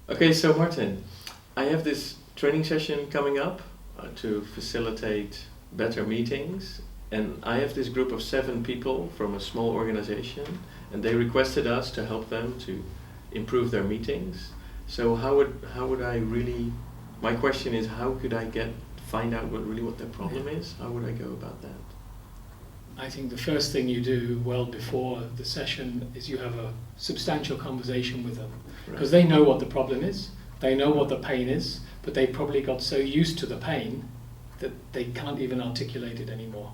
Okay, so Martin, I have this training session coming up to facilitate better meetings, and I have this group of 7 people from a small organization, and they requested us to help them to improve their meetings. So how would I really? My question is, how could I find out what their problem is? How would I go about that? I think the first thing you do well before the session is you have a substantial conversation with them, because they know what the problem is, they know what the pain is, but they probably got so used to the pain that they can't even articulate it anymore.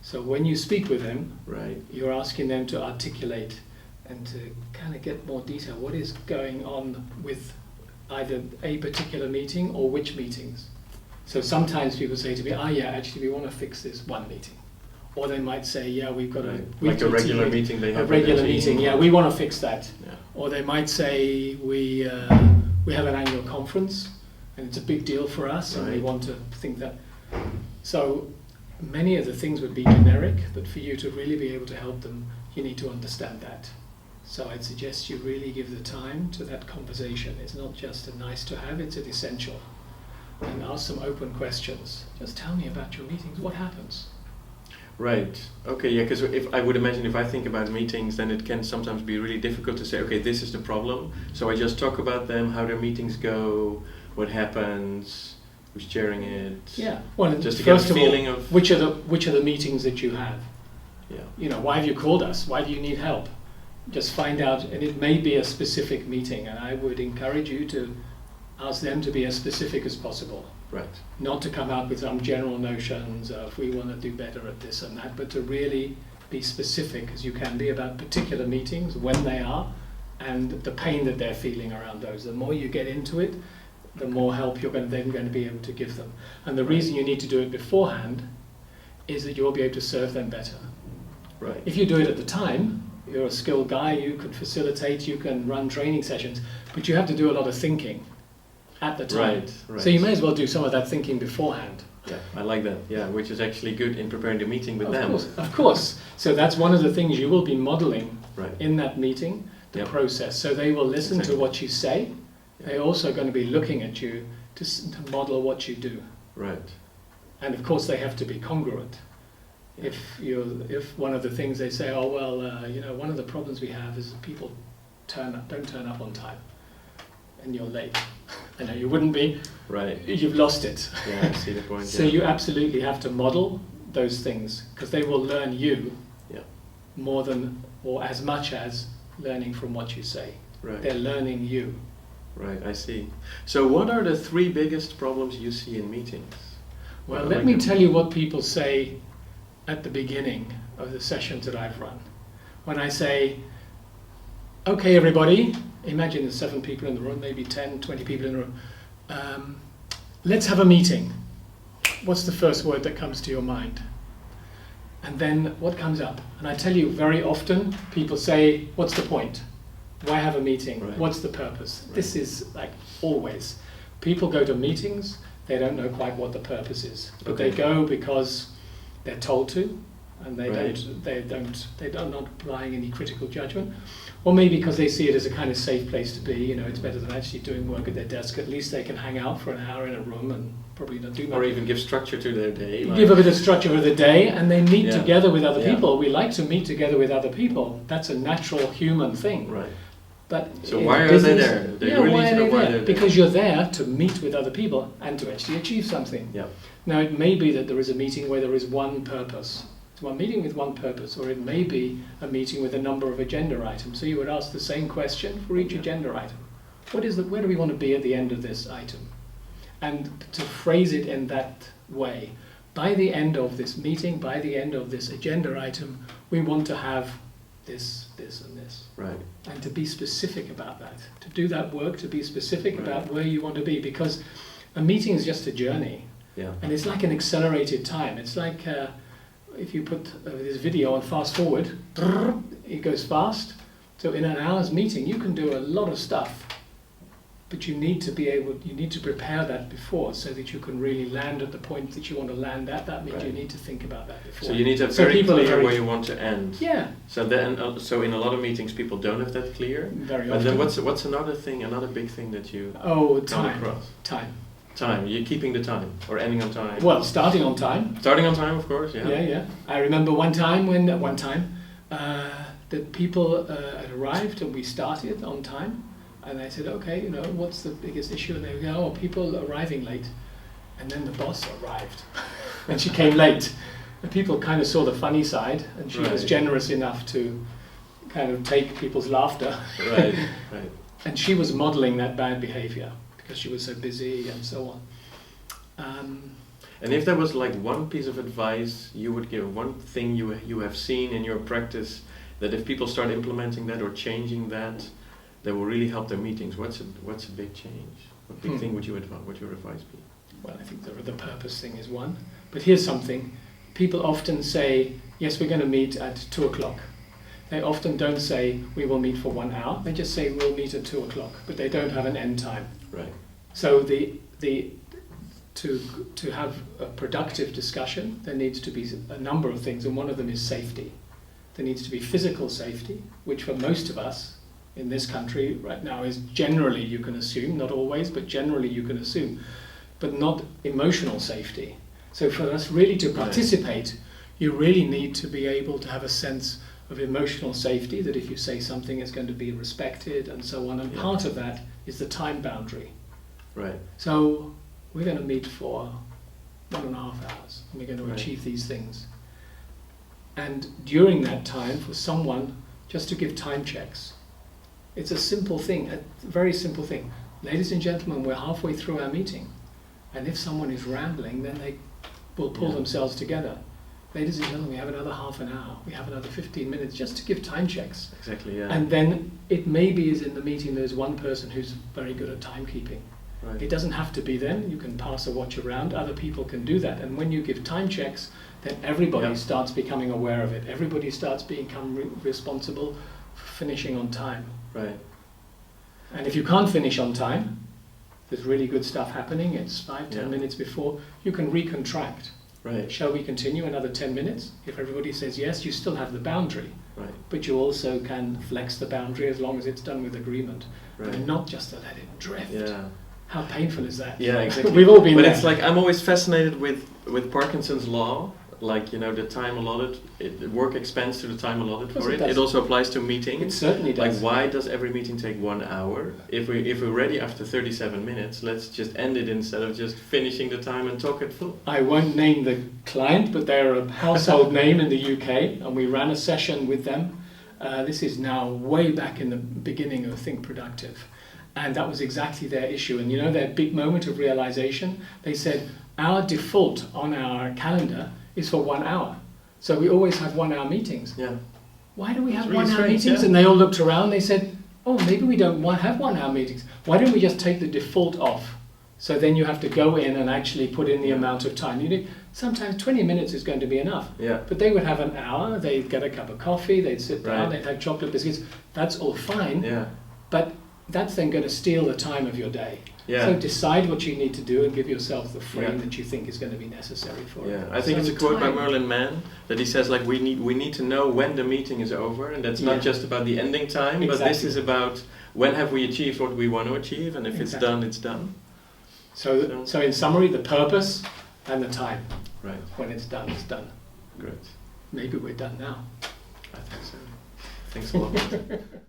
So when you speak with them, you're asking them to articulate and to kind of get more detail. What is going on with either a particular meeting or which meetings? So sometimes people say to me, actually we want to fix this one meeting. Or they might say, we've got a regular meeting they have. A regular meeting, we want to fix that. Yeah. Or they might say, we have an annual conference and it's a big deal for us and we want to think that. So many of the things would be generic, but for you to really be able to help them, you need to understand that. So I'd suggest you really give the time to that conversation. It's not just a nice to have, it's an essential. And ask some open questions. Just tell me about your meetings, what happens? Right. Okay. Yeah. Because I would imagine if I think about meetings, then it can sometimes be really difficult to say, okay, this is the problem. So I just talk about them, how their meetings go, what happens, who's chairing it. Yeah. Well, just to get a feeling of which are the meetings that you have. Yeah. Why have you called us? Why do you need help? Just find out, and it may be a specific meeting, and I would encourage you to ask them to be as specific as possible. Right. Not to come out with some general notions of we want to do better at this and that, but to really be specific as you can be about particular meetings, when they are, and the pain that they're feeling around those. The more you get into it, the more help you're then going to be able to give them. And the reason you need to do it beforehand is that you'll be able to serve them better. Right. If you do it at the time, you're a skilled guy, you can facilitate, you can run training sessions, but you have to do a lot of thinking at the time. Right. So you may as well do some of that thinking beforehand. Yeah, I like that. Yeah, which is actually good in preparing the meeting with them. Of course. So that's one of the things you will be modeling right. in that meeting, the process. So they will listen to what you say. Yeah. They're also going to be looking at you to model what you do. Right. And of course they have to be congruent. Yeah. If one of the things they say, one of the problems we have is that people don't turn up on time, and you're late. I know you wouldn't be. Right. You've lost it. Yeah, I see the point. So you absolutely have to model those things, because they will learn you more than or as much as learning from what you say. Right. They're learning you. Right, I see. So what are the 3 biggest problems you see in meetings? Well, let me tell you what people say at the beginning of the sessions that I've run. When I say, okay, everybody, imagine there's 7 people in the room, maybe 10, 20 people in the room. Let's have a meeting. What's the first word that comes to your mind? And then what comes up? And I tell you, very often people say, what's the point? Why have a meeting? Right. What's the purpose? Right. This is like always. People go to meetings, they don't know quite what the purpose is. But they go because they're told to, and they're not applying any critical judgment. Or maybe because they see it as a kind of safe place to be, it's better than actually doing work at their desk. At least they can hang out for an hour in a room and probably not do much. Or even give structure to their day. Give a bit of structure for the day, and they meet together with other people. We like to meet together with other people. That's a natural human thing. Right. But so why are they there? Why are they there? Because you're there to meet with other people and to actually achieve something. Yeah. Now it may be that there is a meeting where there is one purpose. It's one meeting with one purpose, or it may be a meeting with a number of agenda items. So you would ask the same question for each agenda item. Where do we want to be at the end of this item? And to phrase it in that way, by the end of this meeting, by the end of this agenda item, we want to have this, this, and this. Right. And to be specific about that. To do that work, to be specific about where you want to be. Because a meeting is just a journey. Yeah. And it's like an accelerated time. It's like if you put this video on fast forward, it goes fast. So in an hour's meeting, you can do a lot of stuff. But you need to prepare that before so that you can really land at the point that you want to land at. That means you need to think about that before. So you need to have very clear where you want to end. Yeah. So in a lot of meetings people don't have that clear. Very often. And then what's another big thing that you come across? Time. You're keeping the time or ending on time. Well, starting on time. Starting on time, of course. Yeah. Yeah. I remember one time that people had arrived and we started on time. And I said, okay, what's the biggest issue? And they go, people arriving late. And then the boss arrived, and she came late. And people kind of saw the funny side, and she was generous enough to kind of take people's laughter. Right. And she was modeling that bad behavior because she was so busy and so on. And if there was like one piece of advice you would give, one thing you have seen in your practice, that if people start implementing that or changing that will really help their meetings. What's a big change? What big thing would your advice be? Well, I think the purpose thing is one. But here's something. People often say, yes, we're going to meet at 2 o'clock. They often don't say, we will meet for 1 hour. They just say, we'll meet at 2 o'clock. But they don't have an end time. Right. So to have a productive discussion, there needs to be a number of things. And one of them is safety. There needs to be physical safety, which for most of us, in this country right now is generally, you can assume, not always, but generally you can assume, but not emotional safety. So for us really to participate, you really need to be able to have a sense of emotional safety, that if you say something it's going to be respected and so on, and part of that is the time boundary. Right. So we're going to meet for 1.5 hours and we're going to achieve these things. And during that time, for someone just to give time checks. It's a simple thing, a very simple thing. Ladies and gentlemen, we're halfway through our meeting. And if someone is rambling, then they will pull themselves together. Ladies and gentlemen, we have another half an hour. We have another 15 minutes just to give time checks. Exactly, yeah. And then it maybe is in the meeting there's one person who's very good at timekeeping. Right. It doesn't have to be them. You can pass a watch around. Other people can do that. And when you give time checks, then everybody starts becoming aware of it. Everybody starts becoming responsible for finishing on time. Right. And if you can't finish on time, there's really good stuff happening, it's 5-10 minutes before, you can recontract. Right. Shall we continue another 10 minutes? If everybody says yes, you still have the boundary. Right. But you also can flex the boundary as long as it's done with agreement. Right. And not just to let it drift. Yeah. How painful is that? Yeah, exactly. We've all been there. But it's like, I'm always fascinated with Parkinson's law. Like, the time allotted, work expense to the time allotted for it. It also applies to meetings. It certainly does. Like, why does every meeting take 1 hour? If we're ready after 37 minutes, let's just end it instead of just finishing the time and talk it full. I won't name the client, but they're a household name in the UK, and we ran a session with them. This is now way back in the beginning of Think Productive. And that was exactly their issue. And their big moment of realization, they said, our default on our calendar is for 1 hour. So we always have 1 hour meetings. Yeah. Why do we have really 1 hour strange, meetings? yeah. And they all looked around, they said, oh, maybe we don't have 1 hour meetings. Why don't we just take the default off? So then you have to go in and actually put in the amount of time. Sometimes 20 minutes is going to be enough. Yeah. But they would have an hour, they'd get a cup of coffee, they'd sit down, they'd have chocolate biscuits. That's all fine. Yeah. But that's then going to steal the time of your day. Yeah. So decide what you need to do and give yourself the frame that you think is going to be necessary for it. Yeah, I think it's a quote by Merlin Mann that he says, like, we need to know when the meeting is over, and that's not just about the ending time, but this is about when have we achieved what we want to achieve, and if it's done, it's done. So in summary, the purpose and the time. Right. When it's done, it's done. Great. Maybe we're done now. I think so. Thanks a lot.